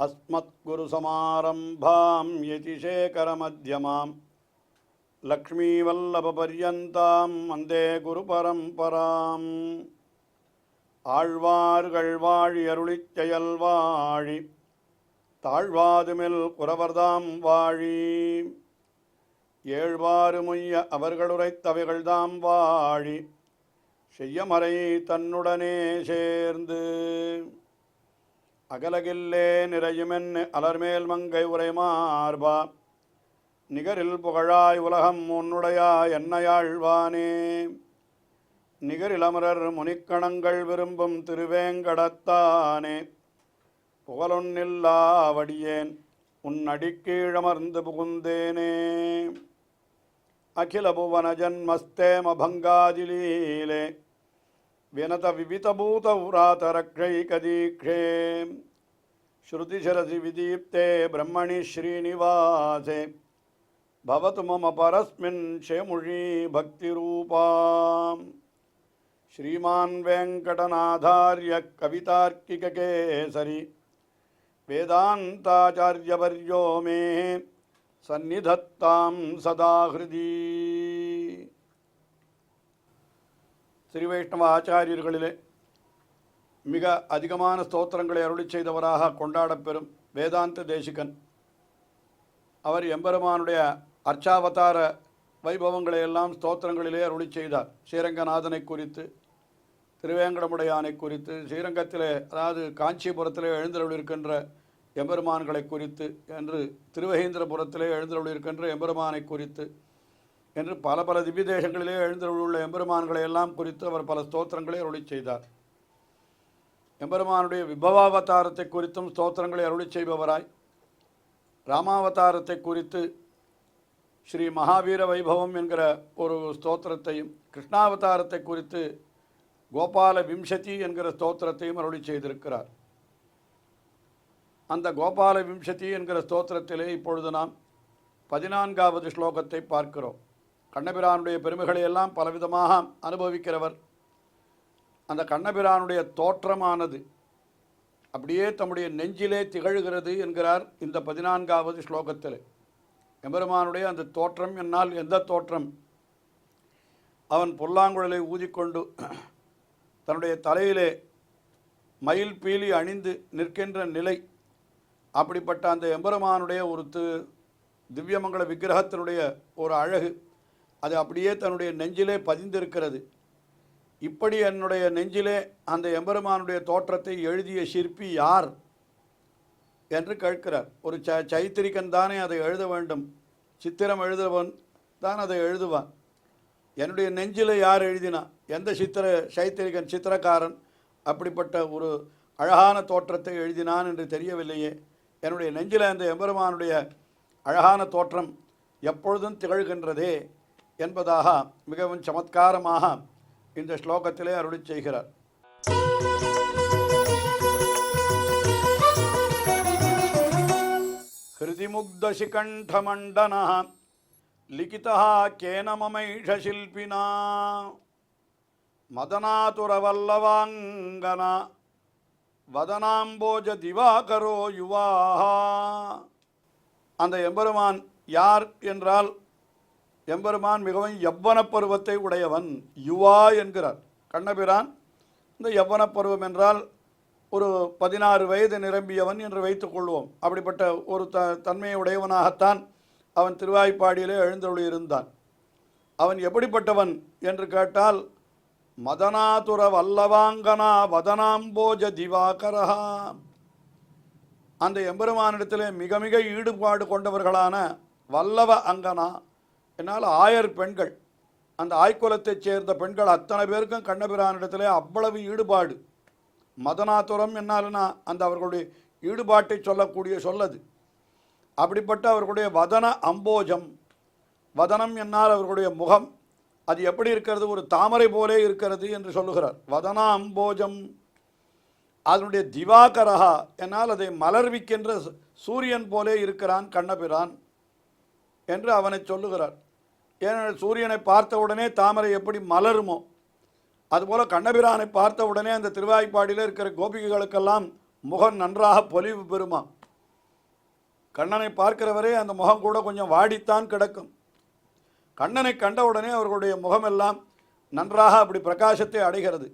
अस्मद्गुरुसमारम्भां यतिशेखरमध्यमां लक्ष्मीवल्लभपर्यन्तां वन्दे गुरुपरम्पराम् ஆழ்வார்கள் வாழி அருளிச் செயல் வாழி தாழ்வாதுமில் குறவர்தாம் வாழி ஏழ்வாறு முய்ய அவர்களுரைத்தவைகள்தாம் வாழி செய்யமறை தன்னுடனே சேர்ந்து அகலகில்லே நிறையுமென் அலர்மேல் மங்கை உரைமார்பா நிகரில் புகழாய் உலகம் உன்னுடையாய் என்னையாழ்வானே நிகரிலமரர் முனிக்கணங்கள் விரும்பும் திருவேங்கடத்தானே புகழொன்னில்லாவடியேன் உன் அடிக்கீழமர்ந்து புகுந்தேனே அகில புவன ஜன்மஸ்தேம பங்காதிலீலே வினத விவிதபூத உராதரக்ஷைகதீக்ஷே ஸ்ருதிசரசி விதீப்தே பிரம்மணி ஸ்ரீனிவாசே பவது மம பரஸ்மின் ஷேமுழி பக்திரூபாம் श्रीमान् वेंकटनाथार्य कवितार्किककेसरी वेदान्ताचार्यवर्यो मे सन्निधत्तां सदा हृदि श्री वैष्णव आचार्यर्களிலே மிக அதிகமான ஸ்தோத்திரங்களை அருளி செய்தவராக கொண்டாடப்பெறும் வேதாந்த தேசிகன் அவர் எம்பெருமானுடைய அர்ச்சாவதார வைபவங்களை எல்லாம் ஸ்தோத்திரங்களிலே அருளி செய்தார். ஸ்ரீரங்கநாதனை குறித்து, திருவேங்கடமுடையானை குறித்து, ஸ்ரீரங்கத்திலே அதாவது காஞ்சிபுரத்திலே எழுந்தருளிருக்கின்ற எம்பெருமான்களை குறித்து என்று, திருவகேந்திரபுரத்திலே எழுந்தருளிருக்கின்ற எம்பெருமானை குறித்து என்று பல பல திவ்ய தேசங்களிலே எழுந்தருளுள்ள எம்பெருமான்களை எல்லாம் குறித்து அவர் பல ஸ்தோத்திரங்களை அருளி செய்தார். எம்பெருமானுடைய விபவாவதாரத்தை குறித்தும் ஸ்தோத்திரங்களை அருளி செய்பவராய், ராமாவதாரத்தை குறித்து ஸ்ரீ மகாவீர வைபவம் என்கிற ஒரு ஸ்தோத்திரத்தையும், கிருஷ்ணாவதாரத்தை குறித்து கோபால விம்சதி என்கிற ஸ்தோத்திரத்தையும் அருளி செய்திருக்கிறார். அந்த கோபால விம்சதி என்கிற ஸ்தோத்திரத்திலே இப்பொழுது நாம் 14வது ஸ்லோகத்தை பார்க்கிறோம். கண்ணபிரானுடைய பெருமைகளை எல்லாம் பலவிதமாக அனுபவிக்கிறவர். அந்த கண்ணபிரானுடைய தோற்றமானது அப்படியே தம்முடைய நெஞ்சிலே திகழ்கிறது என்கிறார் இந்த 14வது ஸ்லோகத்தில். எம்பெருமானுடைய அந்த தோற்றம் என்னால் எந்த தோற்றம்? அவன் புல்லாங்குழலை ஊதிக்கொண்டு தன்னுடைய தலையிலே மயில் பீலி அணிந்து நிற்கின்ற நிலை, அப்படிப்பட்ட அந்த எம்பெருமானுடைய ஒரு திவ்யமங்கல விக்கிரகத்தினுடைய ஒரு அழகு, அது அப்படியே தன்னுடைய நெஞ்சிலே பதிந்திருக்கிறது. இப்படி என்னுடைய நெஞ்சிலே அந்த எம்பெருமானுடைய தோற்றத்தை எழுதிய சிற்பி யார் என்று கேட்கிறார். ஒரு சைத்திரிகன் தானே அதை எழுத வேண்டும், சித்திரம் எழுதுவன் தான் அதை எழுதுவான். என்னுடைய நெஞ்சில் யார் எழுதினா? எந்த சைத்திரிகன் சித்திரக்காரன் அப்படிப்பட்ட ஒரு அழகான தோற்றத்தை எழுதினான் என்று தெரியவில்லையே. என்னுடைய நெஞ்சில் அந்த எம்பெருமானுடைய அழகான தோற்றம் எப்பொழுதும் திகழ்கின்றதே என்பதாக மிகவும் சமத்காரமாக இந்த ஸ்லோகத்திலே அருளி செய்கிறார். ஹிருதிமுக்தசிகண்டமண்டனः லிகிதः கேன மமைஷ சில்பினா மதனாதுரவல்லவாங்கனா வதனாம்போஜ திவாகரோ யுவாஹ. அந்த எம்பெருமான் யார் என்றால், எம்பெருமான் மிகவும் யவ்வன பருவத்தை உடையவன், யுவா என்கிறார். கண்ணபிரான் இந்த யவ்வன பருவம் என்றால் ஒரு 16 வயது நிரம்பியவன் என்று வைத்துக்கொள்வோம். அப்படிப்பட்ட ஒரு தன்மையை உடையவனாகத்தான் அவன் திருவாய்ப்பாடியிலே எழுந்தருளியிருந்தான். அவன் எப்படிப்பட்டவன் என்று கேட்டால், மதனாதுர வல்லவாங்கனா வதனாம்போஜ திவாகரஹா. அந்த எம்பெருமானிடத்திலே மிக மிக ஈடுபாடு கொண்டவர்களான வல்லவ அங்கனா என்னால் 1000 பெண்கள், அந்த ஆய்குலத்தைச் சேர்ந்த பெண்கள் அத்தனை பேருக்கும் கண்ணபிரானிடத்திலே அவ்வளவு ஈடுபாடு. மதனாதுரம் என்னால்னா அந்த அவர்களுடைய ஈடுபாட்டை சொல்லக்கூடிய சொல்லது. அப்படிப்பட்ட அவர்களுடைய வதன அம்போஜம், வதனம் என்னால் அவர்களுடைய முகம், அது எப்படி இருக்கிறது? ஒரு தாமரை போலே இருக்கிறது என்று சொல்லுகிறார். வதன அம்போஜம். அதனுடைய திவாகரஹா என்னால் அதை மலர்விக்கின்ற சூரியன் போலே இருக்கிறான் கண்ணபிரான் என்று அவனை சொல்லுகிறார். ஏனென்றால் சூரியனை பார்த்த உடனே தாமரை எப்படி மலருமோ அதுபோல கண்ணபிரானை பார்த்த உடனே அந்த திருவாய்ப்பாடியில் இருக்கிற கோபிகைகளுக்கெல்லாம் முகம் நன்றாக பொலிவு பெறுமா. கண்ணனை பார்க்கிறவரே அந்த முகம் கூட கொஞ்சம் வாடித்தான் கிடக்கும். கண்ணனை கண்டவுடனே அவர்களுடைய முகமெல்லாம் நன்றாக அப்படி பிரகாசத்தை அடைகிறது.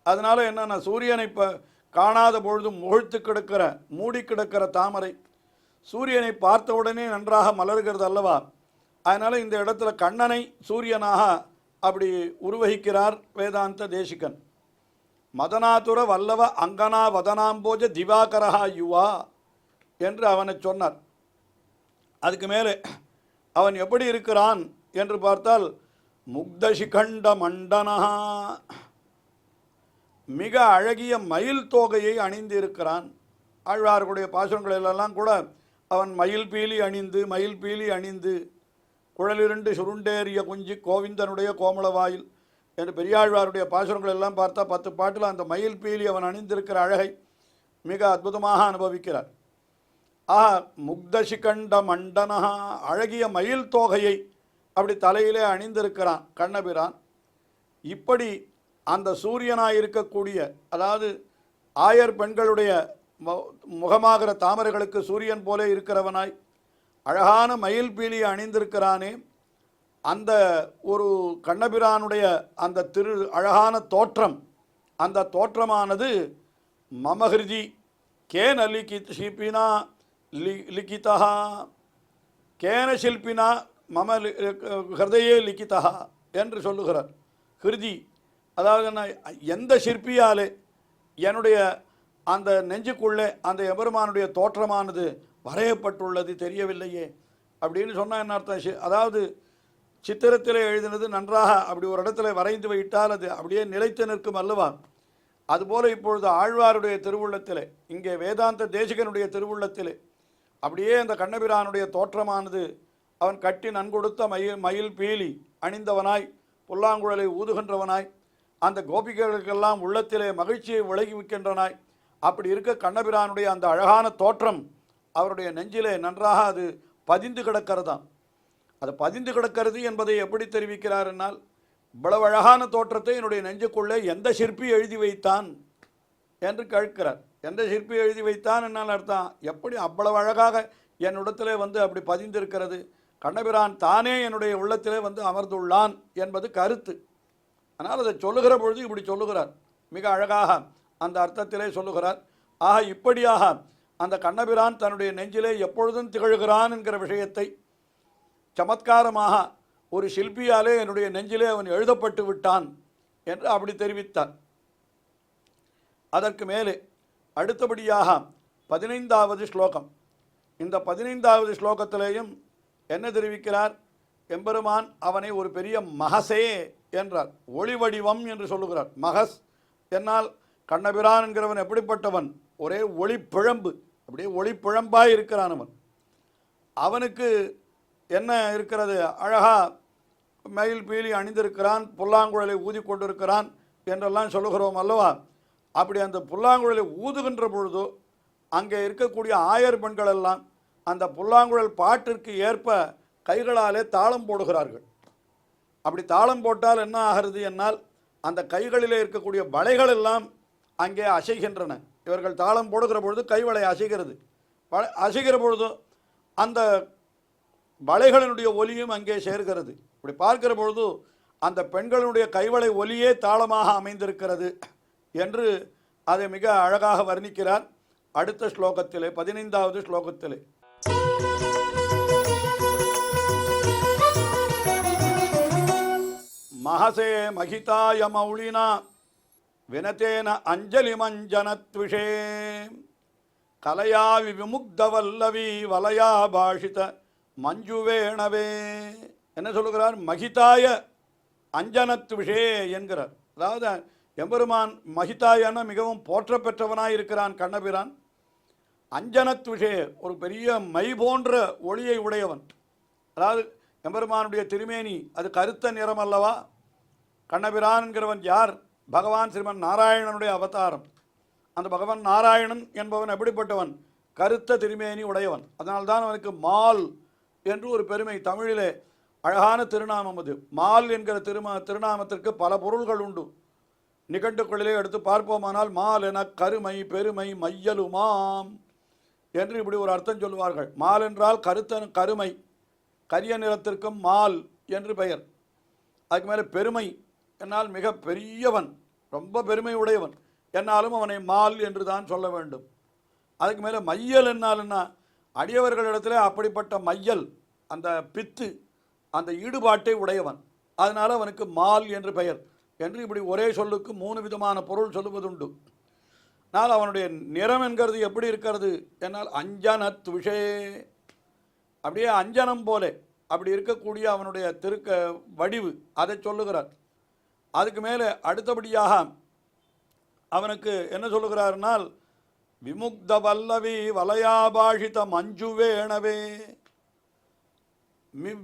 அதனால என்னன்னா, சூரியனை காணாத பொழுதும் முகிழ்த்து கிடக்கிற மூடி கிடக்கிற தாமரை சூரியனை பார்த்தவுடனே நன்றாக மலர்கிறது அல்லவா? அதனால இந்த இடத்துல கண்ணனை சூரியனாக அப்படி உருவகிக்கிறார் வேதாந்த தேசிகன். மதனாதுர வல்லவ அங்கனா வதனாம்போஜ திவாகரஹா யுவா என்று அவனை சொன்னார். அதுக்கு மேலே அவன் எப்படி இருக்கிறான் என்று பார்த்தால் முக்தசிகண்ட மண்டனஹா, மிக அழகிய மயில் தோகையை அணிந்து இருக்கிறான். ஆழ்வார்களுடைய பாசுரங்களிலெல்லாம் கூட அவன் மயில் பீலி அணிந்து குழலிருண்டு சுருண்டேறிய குஞ்சி கோவிந்தனுடைய கோமளவாயில் என்று பெரியாழ்வாருடைய பாசுரங்கள் எல்லாம் பார்த்தா 10 பாட்டில் அந்த மயில் பீலி அவன் அணிந்திருக்கிற அழகை மிக அற்புதமாக அனுபவிக்கிறார். முக்தசிகண்ட மண்டனஹா, அழகிய மயில் தோகையை அப்படி தலையிலே அணிந்திருக்கிறான் கண்ணபிரான். இப்படி அந்த சூரியனாய் இருக்கக்கூடிய, அதாவது ஆயர் பெண்களுடைய முகமாகிற தாமரைகளுக்கு சூரியன் போல இருக்கிறவனாய் அழகான மயில் பீலியை அணிந்திருக்கிறானே, அந்த ஒரு கண்ணபிரானுடைய அந்த அழகான தோற்றம், அந்த தோற்றமானது மமஹிருதி கேன லிகிதா லிகிதா கேன சில்பினா மம ஹிருதயே லிகிதா என்று சொல்லுகிறார். ஹிருதி அதாவது எந்த சிற்பியாலே என்னுடைய அந்த நெஞ்சுக்குள்ளே அந்த எபெருமானுடைய தோற்றமானது வரையப்பட்டுள்ளது தெரியவில்லையே அப்படின்னு சொன்னால் என்ன அர்த்தம்? அதாவது சித்திரத்தில் எழுதினது நன்றாக அப்படி ஒரு இடத்துல வரைந்து வைத்தால் அது அப்படியே நிலைத்து நிற்கும் அல்லவா? அதுபோல் இப்பொழுது ஆழ்வாருடைய திருவுள்ளத்திலே, இங்கே வேதாந்த தேசிகனுடைய திருவுள்ளத்திலே அப்படியே அந்த கண்ணபிரானுடைய தோற்றமானது அவன் கட்டி நன்கொடுத்த மயில் பீலி அணிந்தவனாய் புல்லாங்குழலை ஊதுகின்றவனாய் அந்த கோபிகளுக்கெல்லாம் உள்ளத்திலே மகிழ்ச்சியை விளைவிக்கின்றனாய் அப்படி இருக்க கண்ணபிரானுடைய அந்த அழகான தோற்றம் அவருடைய நெஞ்சிலே நன்றாக அது பதிந்து கிடக்கிறதாம். அது பதிந்து கிடக்கிறது என்பதை எப்படி தெரிவிக்கிறார் என்னால், இவ்வளவு அழகான தோற்றத்தை என்னுடைய நெஞ்சுக்குள்ளே எந்த சிற்பி எழுதி வைத்தான் என்று கேட்கிறார். எந்த சிற்பி எழுதி வைத்தான் என்னால் அர்த்தம், எப்படி அவ்வளவு அழகாக என்னிடத்திலே வந்து அப்படி பதிந்திருக்கிறது, கண்ணபிரான் தானே என்னுடைய உள்ளத்திலே வந்து அமர்ந்துள்ளான் என்பது கருத்து. ஆனால் அதை சொல்லுகிற பொழுது இப்படி சொல்லுகிறார், மிக அழகாக அந்த அர்த்தத்திலே சொல்லுகிறார். இப்படியாக அந்த கண்ணபிரான் தன்னுடைய நெஞ்சிலே எப்பொழுதும் திகழ்கிறான் என்கிற விஷயத்தை சமத்காரமாக ஒரு சிற்பியாலே என்னுடைய நெஞ்சிலே அவன் எழுதப்பட்டு விட்டான் என்று அப்படி தெரிவித்தார். அதற்கு மேலே அடுத்தபடியாக 15வது ஸ்லோகம். இந்த 15வது ஸ்லோகத்திலேயும் என்ன தெரிவிக்கிறார்? எம்பெருமான் அவனை ஒரு பெரிய மகசே என்றார், ஒளி வடிவம் என்று சொல்லுகிறார். மகஸ் என்னால் கண்ணபிரான் என்கிறவன் எப்படிப்பட்டவன்? ஒரே ஒளிப்பிழம்பு, அப்படியே ஒளிப்பிழம்பாய் இருக்கிறான் அவன். அவனுக்கு என்ன இருக்கிறது? அழகா மயில் பீலி அணிந்திருக்கிறான், புல்லாங்குழலை ஊதி கொண்டிருக்கிறான் என்றெல்லாம் சொல்லுகிறோம் அல்லவா? அப்படி அந்த புல்லாங்குழலை ஊதுகின்ற பொழுது அங்கே இருக்கக்கூடிய ஆயர் பெண்கள் எல்லாம் அந்த புல்லாங்குழல் பாட்டிற்கு ஏற்ப கைகளாலே தாளம் போடுகிறார்கள். அப்படி தாளம் போட்டால் என்ன ஆகிறது என்னால், அந்த கைகளிலே இருக்கக்கூடிய வளைகள் எல்லாம் அங்கே அசைகின்றன. இவர்கள் தாளம் போடுகிற பொழுது கைவளை அசைகிறது. அசைகிற பொழுது அந்த வளைகளினுடைய ஒலியும் அங்கே சேர்கிறது. இப்படி பார்க்கிற பொழுது அந்த பெண்களுடைய கைவளை ஒலியே தாளமாக அமைந்திருக்கிறது என்று அதை மிக அழகாக வர்ணிக்கிறார் அடுத்த ஸ்லோகத்திலே, 15வது ஸ்லோகத்திலே. மகசே மகிதாய மௌளினா வினதேன அஞ்சலி மஞ்சனத்விஷே கலையா விமுக்தவல்லவி வலயா பாஷித மஞ்சுவேணவே. என்ன சொல்லுகிறார்? மகிதாய அஞ்சனத்விஷே என்கிறார். அதாவது எம்பெருமான் மகிதாயன மிகவும் போற்ற பெற்றவனாய் இருக்கிறான் கண்ணபிரான். அஞ்சனத்விஷே ஒரு பெரிய மை போன்ற ஒளியை உடையவன். அதாவது எம்பெருமானுடைய திருமேனி அது கருத்த நிறம் அல்லவா? கண்ணபிரான் என்கிறவன் யார்? பகவான் ஸ்ரீமன் நாராயணனுடைய அவதாரம். அந்த பகவான் நாராயணன் என்பவன் எப்படிப்பட்டவன்? கருத்த திருமேனி உடையவன். அதனால்தான் அவனுக்கு மால் என்று ஒரு பெருமை. தமிழிலே அழகான திருநாமம் அது. மால் என்கிற திருநாமத்திற்கு பல பொருள்கள் உண்டு. நிகண்டுக்களிலே எடுத்து பார்ப்போமானால் மால் என கருமை பெருமை மையலுமாம் என்று இப்படி ஒரு அர்த்தம் சொல்லுவார்கள். மால் என்றால் கருமை, கரிய நிறத்திற்கும் மால் என்று பெயர். அதுக்கு மேலே பெருமை என்னால் மிக பெரியவன், ரொம்ப பெருமை உடையவன் என்னாலும் அவனை மால் என்று தான் சொல்ல வேண்டும். அதுக்கு மேலே மையல் என்னால் என்ன, அடியவர்களிடத்தில் அப்படிப்பட்ட மையல், அந்த பித்து, அந்த ஈடுபாட்டை உடையவன், அதனால் அவனுக்கு மால் என்று பெயர் என்று இப்படி ஒரே சொல்லுக்கு 3 விதமான பொருள் சொல்லுவதுண்டு. ஆனால் அவனுடைய நிறம் என்கிறது எப்படி இருக்கிறது என்னால் அஞ்சன துஷே, அப்படியே அஞ்சனம் போலே அப்படி இருக்கக்கூடிய அவனுடைய வடிவு, அதை சொல்லுகிறார். அதுக்கு மேலே அடுத்தபடியாக அவனுக்கு என்ன சொல்லுகிறார்னால் விமுக்த வல்லவி வலயாபாஷித மஞ்சுவேணவே.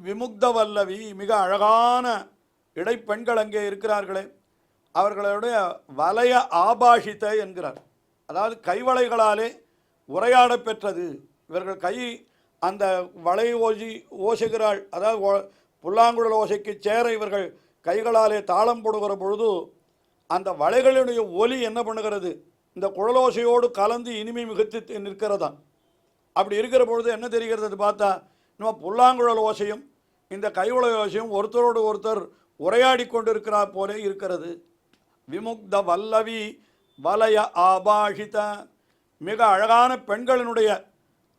விமுக்த வல்லவி, மிக அழகான இடைப்பெண்கள் அங்கே இருக்கிறார்களே, அவர்களுடைய வலய ஆபாஷித்த என்கிறார். அதாவது கைவளைகளாலே உரையாட பெற்றது. இவர்கள் கை அந்த வளை ஓசுகிறாள், அதாவது புல்லாங்குழல் ஓசைக்கு சேர இவர்கள் கைகளாலே தாளம் போடுகிற பொழுது அந்த வளைகளுடைய ஒலி என்ன பண்ணுகிறது, இந்த குழலோசையோடு கலந்து இனிமை மிகுத்து நிற்கிறதான். அப்படி இருக்கிற பொழுது என்ன தெரிகிறது பார்த்தா, நம்ம புல்லாங்குழல் ஓசையும் இந்த கைவளை ஓசையும் ஒருத்தரோடு ஒருத்தர் உரையாடி கொண்டிருக்கிறார் போலே இருக்கிறது. விமுக்த வல்லவி வலய ஆபாஷித, மிக அழகான பெண்களினுடைய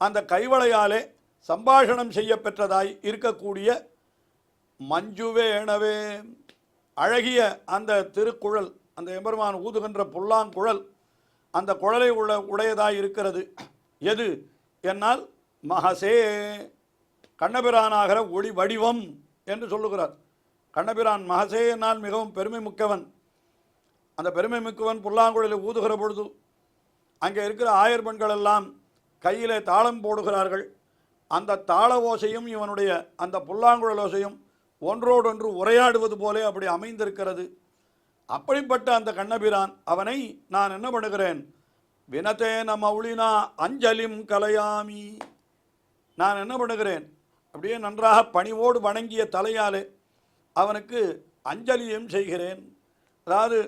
அந்த கைவளையாலே சம்பாஷணம் செய்ய பெற்றதாய் இருக்கக்கூடிய மஞ்சுவேணவே, அழகிய அந்த திருக்குழல், அந்த எம்பெருமான் ஊதுகின்ற புல்லாங்குழல், அந்த குழலை உடையதாய் இருக்கிறது. எது என்னால் மகசே, கண்ணபிரானாகிற ஒளி வடிவம் என்று சொல்லுகிறார். கண்ணபிரான் மகசே என்னால் மிகவும் பெருமை மிக்கவன். அந்த பெருமை மிக்கவன் புல்லாங்குழலை ஊதுகிற பொழுது அங்கே இருக்கிற ஆயர் பெண்கள் எல்லாம் கையிலே தாளம் போடுகிறார்கள். அந்த தாள ஓசையும் இவனுடைய அந்த புல்லாங்குழல் ஓசையும் ஒன்றோடொன்று உரையாடுவது போலே அப்படி அமைந்திருக்கிறது. அப்படிப்பட்ட அந்த கண்ணபிரான், அவனை நான் என்ன பண்ணுகிறேன், வினதேன மௌலினா அஞ்சலிம் கலையாமி, நான் என்ன பண்ணுகிறேன், அப்படியே நன்றாக பணிவோடு வணங்கிய தலையாலே அவனுக்கு அஞ்சலியும் செய்கிறேன். அதாவது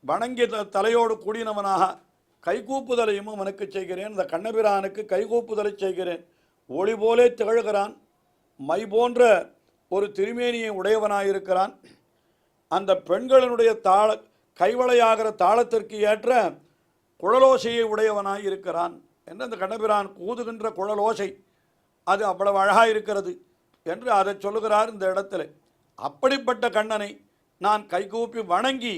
வணங்கிய தலையோடு கூடினவனாக கைகூப்புதலையும் அவனுக்கு செய்கிறேன். இந்த கண்ணபிரானுக்கு கைகூப்புதலை செய்கிறேன். ஒளி போலே திகழ்கிறான், மை போன்ற ஒரு திருமேனியை உடையவனாயிருக்கிறான். அந்த பெண்களினுடைய கைவளையாகிற தாளத்திற்கு ஏற்ற குழலோசையை உடையவனாய் இருக்கிறான் என்று அந்த கண்ணபிரான் ஊதுகின்ற குழலோசை அது அவ்வளவு அழகாக இருக்கிறது என்று அதை சொல்லுகிறார் இந்த இடத்துல. அப்படிப்பட்ட கண்ணனை நான் கைகூப்பி வணங்கி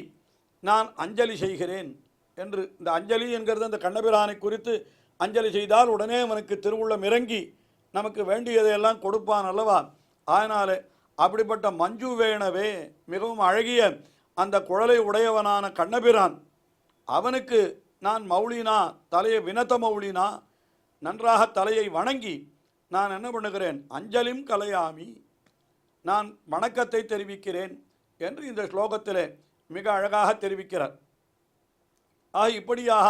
நான் அஞ்சலி செய்கிறேன் என்று. இந்த அஞ்சலி என்கிறது அந்த கண்ணபிரானை குறித்து, அஞ்சலி செய்தால் உடனே அவனுக்கு திருவுள்ளம் இறங்கி நமக்கு வேண்டியதையெல்லாம் கொடுப்பான் அல்லவா. அதனால் அப்படிப்பட்ட மஞ்சு வேணவே, மிகவும் அழகிய அந்த குழலை உடையவனான கண்ணபிரான், அவனுக்கு நான் மௌலினா, தலையை வினத மௌலினா, நன்றாக தலையை வணங்கி நான் என்ன பண்ணுகிறேன், அஞ்சலிம் கலையாமி, நான் வணக்கத்தை தெரிவிக்கிறேன் என்று இந்த ஸ்லோகத்திலே மிக அழகாக தெரிவிக்கிறார். இப்படியாக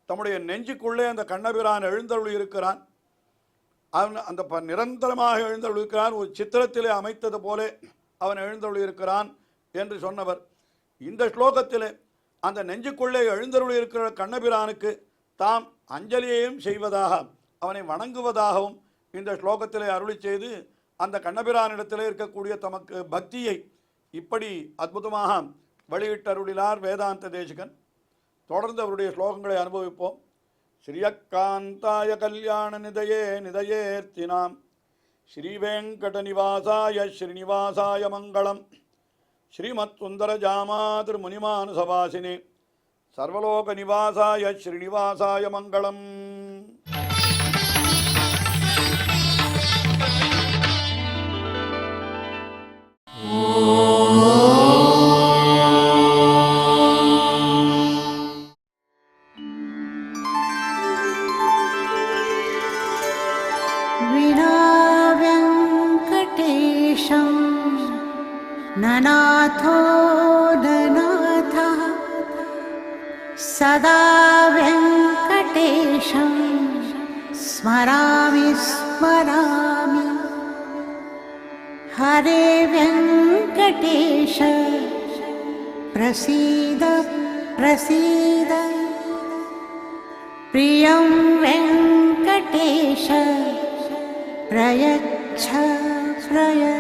தம்முடைய நெஞ்சுக்குள்ளே அந்த கண்ணபிரான் எழுந்தருள் இருக்கிறான். அவன் அந்த நிரந்தரமாக எழுந்தருள் இருக்கிறான். ஒரு சித்திரத்திலே அமைத்தது போலே அவன் எழுந்தருள் இருக்கிறான் என்று சொன்னவர் இந்த ஸ்லோகத்திலே அந்த நெஞ்சுக்குள்ளே எழுந்தருள் இருக்கிற கண்ணபிரானுக்கு தாம் அஞ்சலியையும் செய்வதாக, அவனை வணங்குவதாகவும் இந்த ஸ்லோகத்திலே அருளி செய்து அந்த கண்ணபிரானிடத்திலே இருக்கக்கூடிய தமக்கு பக்தியை இப்படி அற்புதமாக வெளியிட்டருளினார் வேதாந்த தேசிகன். தொடர்ந்து அவருடைய ஸ்லோகங்களை அனுபவிப்போம். ஸ்ரீயக்காந்தாய கல்யாண நிதயே நிதயேர்த்தினாம் ஸ்ரீவேங்கட நிவாசாய ஸ்ரீனிவாசாய மங்களம். ஸ்ரீமத் சுந்தர ஜாமாதிர் முனிமானுசவாசினே சர்வலோக நிவாசாய ஸ்ரீனிவாசாய மங்களம். ननाथो ननाथः सदा वेङ्कटेशं स्मरामि स्मरामि. हरे वेङ्कटेश प्रसीद प्रसीद. प्रियं वेङ्कटेश वेङ्कटेश प्रयच्छ प्रयच्छ